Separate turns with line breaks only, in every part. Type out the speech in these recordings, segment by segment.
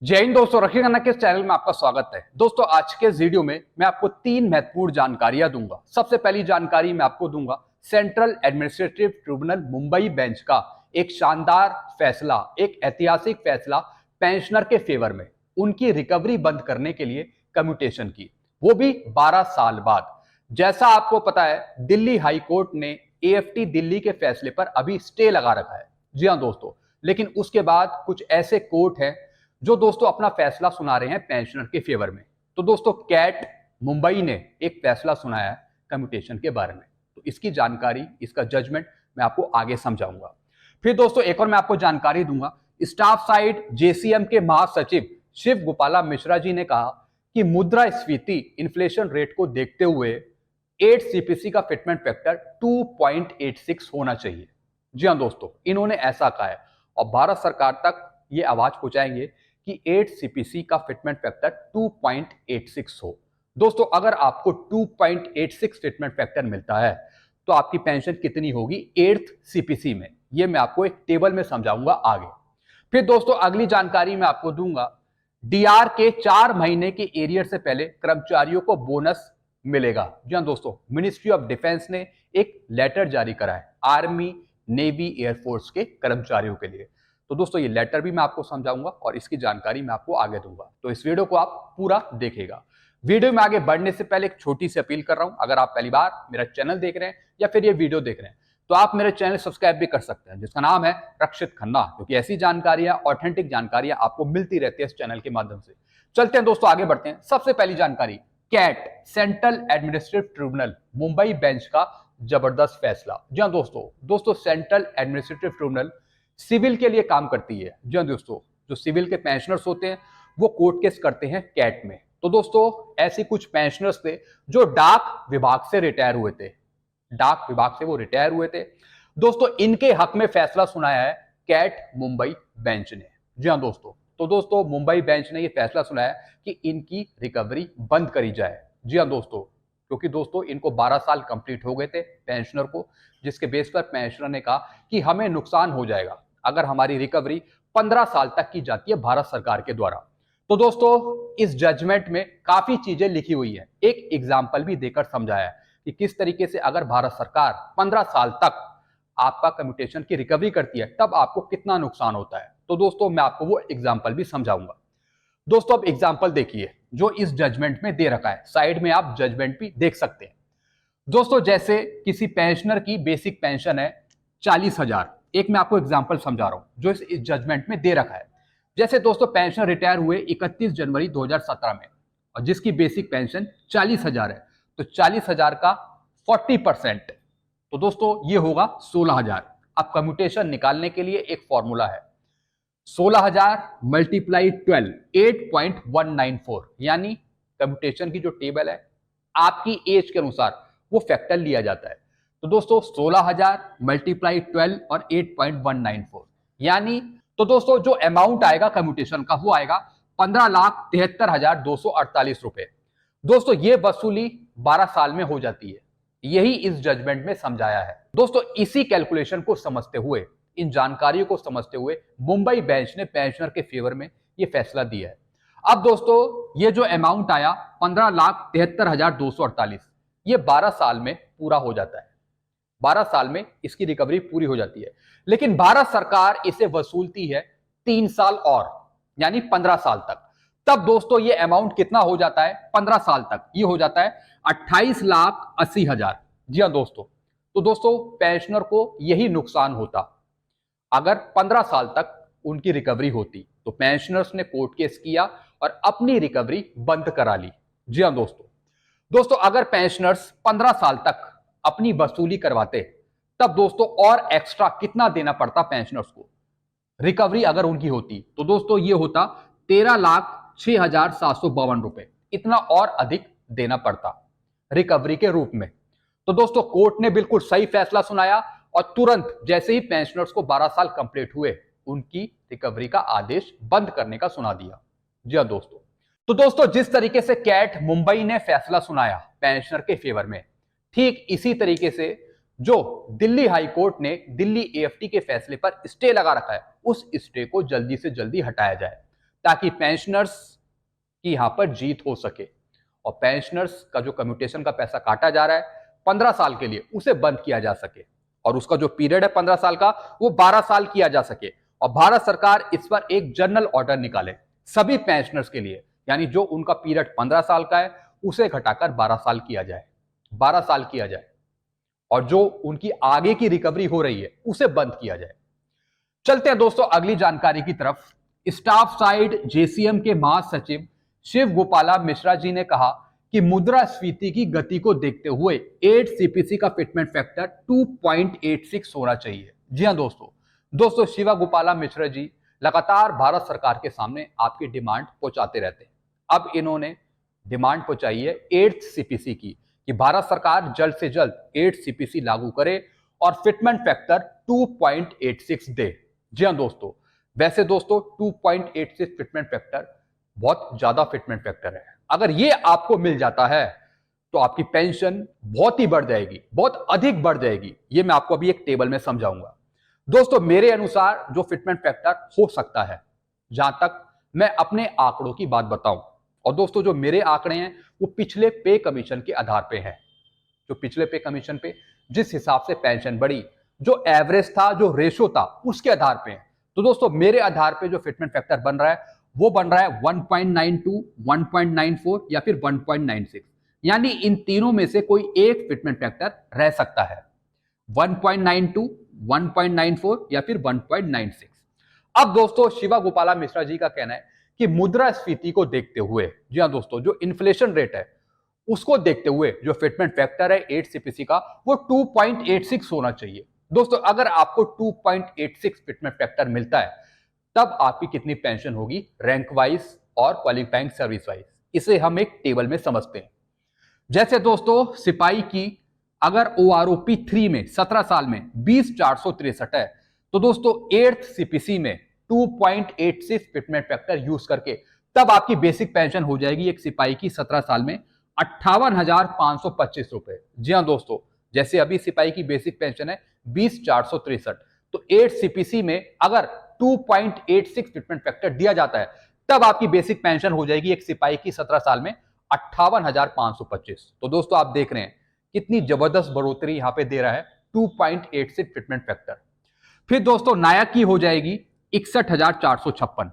जय हिंद दोस्तों, रखी खन्ना के इस चैनल में आपका स्वागत है। दोस्तों, आज के इस वीडियो में मैं आपको तीन महत्वपूर्ण जानकारियां दूंगा। सबसे पहली जानकारी मैं आपको दूंगा central administrative tribunal Mumbai bench का एक शानदार फैसला, एक ऐतिहासिक फैसला पेंशनर के फेवर में, उनकी रिकवरी बंद करने के लिए कम्यूटेशन की, वो भी 12 साल बाद। जैसा आपको पता है, दिल्ली हाई कोर्ट ने एएफटी दिल्ली के फैसले पर अभी स्टे लगा रखा है। जी हाँ दोस्तों, लेकिन उसके बाद कुछ ऐसे कोर्ट हैं जो दोस्तों अपना फैसला सुना रहे हैं पेंशनर के फेवर में। तो दोस्तों, कैट मुंबई ने एक फैसला सुनाया है कम्यूटेशन के बारे में। तो इसकी जानकारी, इसका जजमेंट मैं आपको आगे समझाऊंगा। फिर दोस्तों, एक और मैं आपको जानकारी दूंगा। स्टाफ साइड जेसीएम के महासचिव शिव गोपाला मिश्रा जी ने कहा कि मुद्रास्फीति इन्फ्लेशन रेट को देखते हुए 8 सीपीसी का फिटमेंट फैक्टर 2.86 होना चाहिए। जी हाँ दोस्तों, इन्होंने ऐसा कहा है और भारत सरकार तक ये आवाज पहुंचाएंगे कि 8 सीपीसी का फिटमेंट फैक्टर 2.86 हो। दोस्तों, अगर आपको 2.86 फिटमेंट फैक्टर मिलता है तो आपकी पेंशन कितनी होगी 8th सीपीसी में, ये मैं आपको एक टेबल में समझाऊंगा आगे। फिर दोस्तों, अगली जानकारी मैं आपको दूंगा, डीआर के 4 महीने के एरियर से पहले कर्मचारियों को बोनस मिलेगा। जी हाँ दोस्तों, मिनिस्ट्री ऑफ डिफेंस ने एक लेटर जारी करा है आर्मी, नेवी, एयरफोर्स के कर्मचारियों के लिए। तो दोस्तों, ये लेटर भी मैं आपको समझाऊंगा और इसकी जानकारी मैं आपको आगे दूंगा। तो इस वीडियो को आप पूरा देखिएगा। वीडियो में आगे बढ़ने से पहले एक छोटी सी अपील कर रहा हूं, अगर आप पहली बार मेरा चैनल देख रहे हैं या फिर ये वीडियो देख रहे हैं तो आप मेरे चैनल सब्सक्राइब भी कर सकते हैं, जिसका नाम है रक्षित खन्ना, क्योंकि ऐसी जानकारियां, ऑथेंटिक जानकारियां आपको मिलती रहती है इस चैनल के माध्यम से। चलते हैं दोस्तों, आगे बढ़ते हैं। सबसे पहली जानकारी, CAT central administrative tribunal Mumbai bench का जबरदस्त फैसला। जी हाँ दोस्तों, सेंट्रल एडमिनिस्ट्रेटिव ट्रिब्यूनल सिविल के लिए काम करती है। जी हाँ दोस्तों, जो सिविल के पेंशनर्स होते हैं वो कोर्ट केस करते हैं कैट में। तो दोस्तों, ऐसे कुछ पेंशनर्स थे जो डाक विभाग से रिटायर हुए थे, डाक विभाग से वो रिटायर हुए थे। दोस्तों, इनके हक में फैसला सुनाया है कैट मुंबई बेंच ने। जी हाँ दोस्तों, तो दोस्तों मुंबई बेंच ने ये फैसला सुनाया कि इनकी रिकवरी बंद करी जाए। जी हाँ दोस्तों, क्योंकि दोस्तों इनको 12 साल कंप्लीट हो गए थे पेंशनर को, जिसके बेस पर पेंशनर ने कहा कि हमें नुकसान हो जाएगा अगर हमारी रिकवरी 15 साल तक की जाती है भारत सरकार के द्वारा। तो दोस्तों, इस जजमेंट में काफी चीजें लिखी हुई है, एक एग्जाम्पल भी देकर समझाया है कि किस तरीके से अगर भारत सरकार 15 साल तक आपका कम्यूटेशन की रिकवरी करती है तब आपको कितना नुकसान होता है। तो दोस्तों, मैं आपको वो एग्जाम्पल भी समझाऊंगा। दोस्तों, अब एग्जाम्पल देखिए जो इस जजमेंट में दे रखा है, साइड में आप जजमेंट भी देख सकते हैं। दोस्तों, जैसे किसी पेंशनर की बेसिक पेंशन है 40,000, एक मैं आपको एग्जांपल समझा रहा हूं जो इस जजमेंट में दे रखा है। जैसे दोस्तों पेंशनर रिटायर हुए 31 जनवरी 2017 में और जिसकी बेसिक पेंशन 40,000 है, तो 40,000 का 40%, तो दोस्तों ये होगा 16,000। अब कम्यूटेशन निकालने के लिए एक फॉर्मूला है, 16,000 मल्टीप्लाई 12, 8.194, यानी कम्यूटेशन की जो टेबल है आपकी एज के अनुसार वो फैक्टर लिया जाता है। तो दोस्तों 16,000 मल्टीप्लाई 12 और 8.194, यानी तो दोस्तों जो अमाउंट आएगा कम्यूटेशन का वो आएगा 15,73,248 रुपए। दोस्तों ये वसूली 12 साल में हो जाती है, यही इस जजमेंट में समझाया है। दोस्तों इसी कैलकुलेशन को समझते हुए, इन जानकारियों को समझते हुए मुंबई बेंच ने पेंशनर के फेवर में ये फैसला दिया है। अब दोस्तों ये जो अमाउंट आया 15,73,248, ये 12 साल में पूरा हो जाता है, 12 साल में इसकी रिकवरी पूरी हो जाती है। लेकिन भारत सरकार इसे वसूलती है 3 साल और, यानी 15 साल तक। तब दोस्तों ये अमाउंट कितना हो जाता है 15 साल तक, ये हो जाता है 28,80,000। जी हाँ दोस्तों, तो दोस्तों पेंशनर को यही नुकसान होता अगर 15 साल तक उनकी रिकवरी होती। तो पेंशनर्स ने कोर्ट केस किया और अपनी रिकवरी बंद करा ली। जी हाँ दोस्तों अगर पेंशनर्स 15 साल तक अपनी वसूली करवाते तब दोस्तों और एक्स्ट्रा कितना देना पड़ता पेंशनर्स को, रिकवरी अगर उनकी होती तो दोस्तों ये होता 13,06,752 रुपए, इतना और अधिक देना पड़ता रिकवरी के रूप में। तो दोस्तों कोर्ट ने बिल्कुल सही फैसला सुनाया और तुरंत जैसे ही पेंशनर्स को 12 साल कंप्लीट हुए उनकी रिकवरी का आदेश बंद करने का सुना दिया। जी हाँ दोस्तों, तो दोस्तों जिस तरीके से कैट मुंबई ने फैसला सुनाया पेंशनर के फेवर में, ठीक इसी तरीके से जो दिल्ली हाई कोर्ट ने दिल्ली एएफटी के फैसले पर स्टे लगा रखा है, उस स्टे को जल्दी से जल्दी हटाया जाए ताकि पेंशनर्स की यहां पर जीत हो सके। और पेंशनर्स का जो कम्यूटेशन का पैसा काटा जा रहा है 15 साल के लिए, उसे बंद किया जा सके और उसका जो पीरियड है 15 साल का वो 12 साल किया जा सके। और भारत सरकार इस पर एक जनरल ऑर्डर निकाले सभी पेंशनर्स के लिए, यानी जो उनका पीरियड 15 साल का है उसे घटाकर 12 साल किया जाए, 12 साल किया जाए, और जो उनकी आगे की रिकवरी हो रही है उसे बंद किया जाए। चलते हैं दोस्तों अगली जानकारी की तरफ। स्टाफ साइड जेसीएम के महासचिव शिव गोपाला मिश्रा जी ने कहा कि मुद्रास्फीति की गति को देखते हुए 8 सीपीसी का फिटमेंट फैक्टर 2.86 होना चाहिए। जी हां दोस्तों शिवा गोपाला मिश्रा जी लगातार भारत सरकार के सामने आपकी डिमांड पहुंचाते रहते हैं। अब इन्होंने डिमांड पहुंचाई है 8 सीपीसी की कि भारत सरकार जल्द से जल्द 8 सीपीसी लागू करे और फिटमेंट फैक्टर 2.86 दे। जी हां दोस्तों, वैसे दोस्तों 2.86 फिटमेंट फैक्टर बहुत ज्यादा फिटमेंट फैक्टर है। अगर ये आपको मिल जाता है तो आपकी पेंशन बहुत ही बढ़ जाएगी, बहुत अधिक बढ़ जाएगी। ये मैं आपको अभी एक टेबल में समझाऊंगा। दोस्तों मेरे अनुसार जो फिटमेंट फैक्टर हो सकता है, जहां तक मैं अपने आंकड़ों की बात बताऊं, और दोस्तों जो मेरे आंकड़े हैं वो पिछले पे कमीशन के आधार पे हैं, जो पिछले पे कमीशन पे जिस हिसाब से पेंशन बढ़ी, जो एवरेज था, जो रेशो था, उसके आधार पे है। तो दोस्तों मेरे आधार पे जो फिटमेंट फैक्टर बन रहा है वो बन रहा है 1.92, 1.94 या फिर 1.96, यानी इन तीनों में से कोई एक फिटमेंट फैक्टर रह सकता है, 1.92, 1.94 या फिर 1.96। अब दोस्तों शिवा गोपाला मिश्रा जी का कहना है कि मुद्रास्फीति को देखते हुए, जी हां दोस्तों, जो इन्फ्लेशन रेट है उसको देखते हुए जो फिटमेंट फैक्टर है 8 सीपीसी का वो 2.86 होना चाहिए। दोस्तों अगर आपको 2.86 फिटमेंट फैक्टर मिलता है तब आपकी कितनी पेंशन होगी रैंक वाइज और क्वालिफाइंग सर्विस वाइज, इसे हम एक टेबल में समझते हैं। जैसे दोस्तों सिपाही की अगर ओआरओपी 3 में 17 साल में 20,463 है, तो दोस्तों 8th सीपीसी में 2.86 फिटमेंट फैक्टर यूज करके तब आपकी बेसिक पेंशन हो जाएगी एक सिपाही की 17 साल में 58,525 रुपए। जी हां दोस्तों, जैसे अभी सिपाही की बेसिक पेंशन है 20,463, तो 8 सीपीसी में अगर 2.86 फिटमेंट फैक्टर दिया जाता है तब आपकी बेसिक पेंशन हो जाएगी एक सिपाही की 17 साल में 58,525। तो दोस्तों आप देख रहे हैं कितनी जबरदस्त बढ़ोतरी यहां पे दे रहा है 2.86 फिटमेंट फैक्टर। फिर दोस्तों नायक की हो जाएगी 61,456,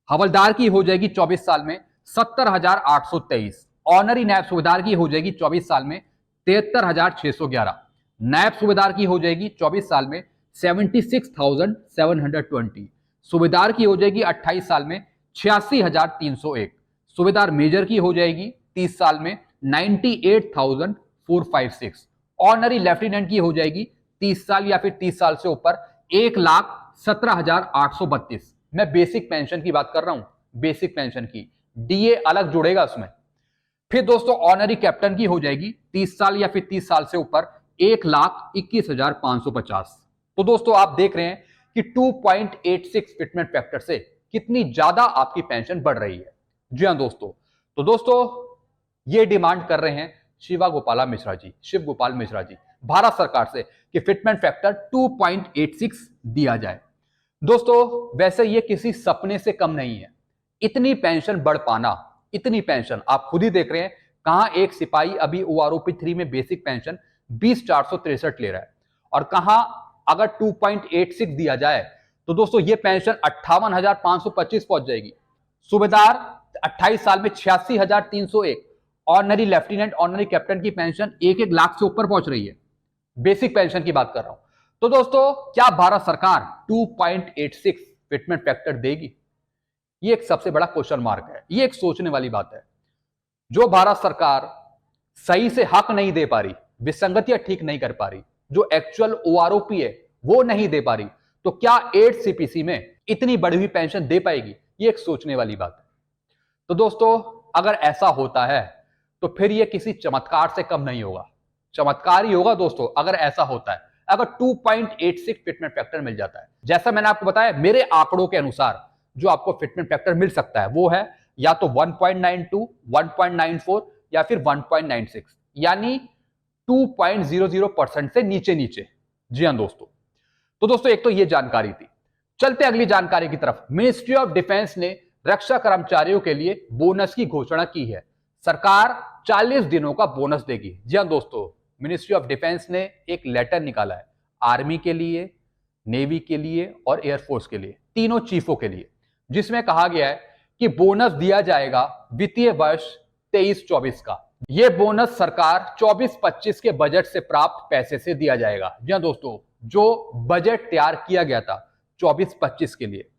हवलदार की हो जाएगी 24 साल में 70,823, ऑनरी नायब सूबेदार की हो जाएगी 24 साल में 73,611, नायब सूबेदार की हो जाएगी 24 साल में 76,720, सूबेदार की हो जाएगी 28 साल में 86,301, सूबेदार मेजर की हो जाएगी 30 साल में 98,456, ऑनरी लेफ्टिनेंट की हो जाएगी 30 साल या फिर 30 साल से ऊपर 1,17,832। मैं बेसिक पेंशन की बात कर रहा हूं, बेसिक पेंशन की, डीए अलग जुड़ेगा उसमें। फिर दोस्तों ऑनरी कैप्टन की हो जाएगी 30 साल या फिर 30 साल से ऊपर 1,21,550। तो दोस्तों आप देख रहे हैं कि 2.86 फिटमेंट फैक्टर से कितनी ज्यादा आपकी पेंशन बढ़ रही है। जी हां दोस्तों, तो दोस्तों ये डिमांड कर रहे हैं शिवा गोपाला मिश्रा जी, शिव गोपाल मिश्रा जी भारत सरकार से कि फिटमेंट फैक्टर 2.86 दिया जाए। दोस्तों वैसे ये किसी सपने से कम नहीं है, इतनी पेंशन बढ़ पाना, इतनी पेंशन आप खुद ही देख रहे हैं। कहां एक सिपाही अभी ओआरओपी 3 में बेसिक पेंशन 20,463 ले रहा है, और कहां अगर 2.86 दिया जाए तो दोस्तों ये पेंशन 58,525 पहुंच जाएगी। सूबेदार 28 साल में 86,301, ऑनरी लेफ्टिनेंट, ऑनरी कैप्टन की पेंशन 1-1 लाख से ऊपर पहुंच रही है। बेसिक पेंशन की बात कर रहा हूं। तो दोस्तों क्या भारत सरकार 2.86 फिटमेंट फैक्टर देगी? ये एक सबसे बड़ा क्वेश्चन मार्क है, ये एक सोचने वाली बात है। जो भारत सरकार सही से हक नहीं दे पा रही, विसंगतियां ठीक नहीं कर पा रही, जो एक्चुअल ओआरओपी है वो नहीं दे पा रही, तो क्या 8 सीपीसी में इतनी बढ़ी हुई पेंशन दे पाएगी? ये एक सोचने वाली बात है। तो दोस्तों अगर ऐसा होता है तो फिर ये किसी चमत्कार से कम नहीं होगा, चमत्कार ही होगा दोस्तों अगर ऐसा होता है, अगर 2.86 फिटमेंट फैक्टर मिल जाता है। जैसा मैंने आपको बताया मेरे आंकड़ों के अनुसार जो आपको फिटमेंट फैक्टर मिल सकता है वो है या तो 1.92, 1.94 या फिर 1.96, यानी 2.00% से नीचे नीचे। जी हां दोस्तों, तो दोस्तों एक तो ये जानकारी थी। चलते अगली जानकारी की तरफ। मिनिस्ट्री ऑफ डिफेंस ने रक्षा कर्मचारियों के लिए बोनस की घोषणा की है। सरकार 40 दिनों का बोनस देगी। जी हाँ दोस्तों, मिनिस्ट्री ऑफ डिफेंस ने एक लेटर निकाला है आर्मी के लिए, नेवी के लिए और एयरफोर्स के लिए, तीनों चीफों के लिए, जिसमें कहा गया है कि बोनस दिया जाएगा वित्तीय वर्ष 23-24 का। यह बोनस सरकार 24-25 के बजट से प्राप्त पैसे से दिया जाएगा। जी हाँ दोस्तों, जो बजट तैयार किया गया था 24-25 के लिए,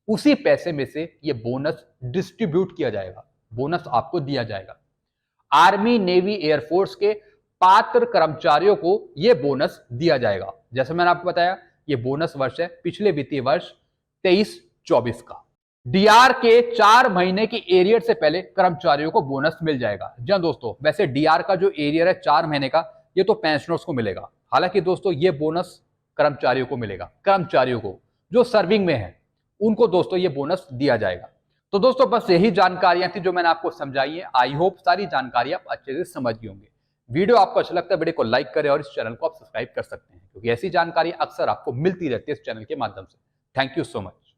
उसी पैसे में से यह बोनस डिस्ट्रीब्यूट किया जाएगा, बोनस आपको दिया जाएगा। आर्मी, नेवी, एयरफोर्स के पात्र कर्मचारियों को यह बोनस दिया जाएगा। जैसे मैंने आपको बताया, यह बोनस वर्ष है पिछले वित्तीय वर्ष 23-24 का। डीआर के 4 महीने की एरियर से पहले कर्मचारियों को बोनस मिल जाएगा। जी दोस्तों, वैसे डीआर का जो एरियर है 4 महीने का, ये तो पेंशनर्स को मिलेगा। हालांकि दोस्तों ये बोनस कर्मचारियों को मिलेगा, कर्मचारियों को जो सर्विंग में है उनको दोस्तों ये बोनस दिया जाएगा। तो दोस्तों बस यही जानकारियां थी जो मैंने आपको समझाई है। आई होप सारी जानकारी आप अच्छे से समझ गए होंगे। वीडियो आपको अच्छा लगता है, वीडियो को लाइक करें और इस चैनल को आप सब्सक्राइब कर सकते हैं, क्योंकि ऐसी जानकारी अक्सर आपको मिलती रहती है इस चैनल के माध्यम से। Thank you so much.